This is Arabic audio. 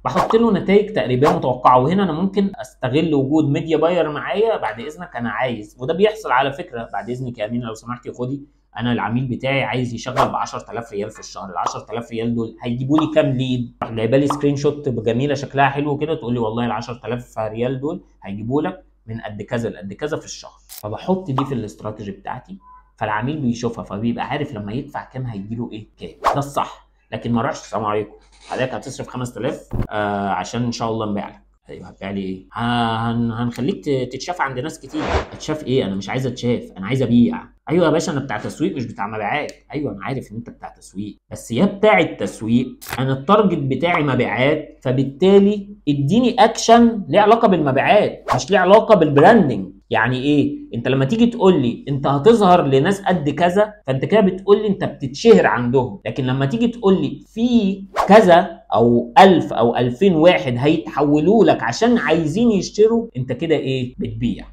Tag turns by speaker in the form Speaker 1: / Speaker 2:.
Speaker 1: بحط له نتائج تقريبا متوقعه. وهنا انا ممكن استغل وجود ميديا باير معايا، بعد اذنك انا عايز، وده بيحصل على فكره، بعد اذنك يا امينه لو سمحتي خدي، انا العميل بتاعي عايز يشغل ب 10000 ريال في الشهر، ال 10000 ريال دول هيجيبوا لي كام ليد؟ راح جايبه لي سكرين شوت جميله شكلها حلو كده، تقول لي والله ال 10000 ريال دول هيجيبوا لك من قد كذا لقد كذا في الشهر. فبحط دي في الاستراتيجي بتاعتي، فالعميل بيشوفها فبيبقى عارف لما يدفع كام هيجي له ايه كام. ده الصح. لكن ما اروحش السلام عليكم حضرتك هتصرف 5000 عشان ان شاء الله نبيع لك. ايوه هتبيع لي ايه؟ هنخليك تتشاف عند ناس كتير. اتشاف ايه؟ انا مش عايز اتشاف، انا عايز ابيع. ايوه يا باشا انا بتاع تسويق مش بتاع مبيعات. ايوه انا عارف ان انت بتاع تسويق، بس يا بتاع التسويق انا التارجت بتاعي مبيعات، فبالتالي اديني اكشن ليه علاقه بالمبيعات مش ليه علاقه بالبراندنج. يعني ايه؟ انت لما تيجي تقول لي انت هتظهر لناس قد كذا، فانت كده بتقول لي انت بتتشهر عندهم. لكن لما تيجي تقول لي في كذا او 1000 او 2000 واحد هيتحولوا لك عشان عايزين يشتروا، انت كده ايه؟ بتبيع.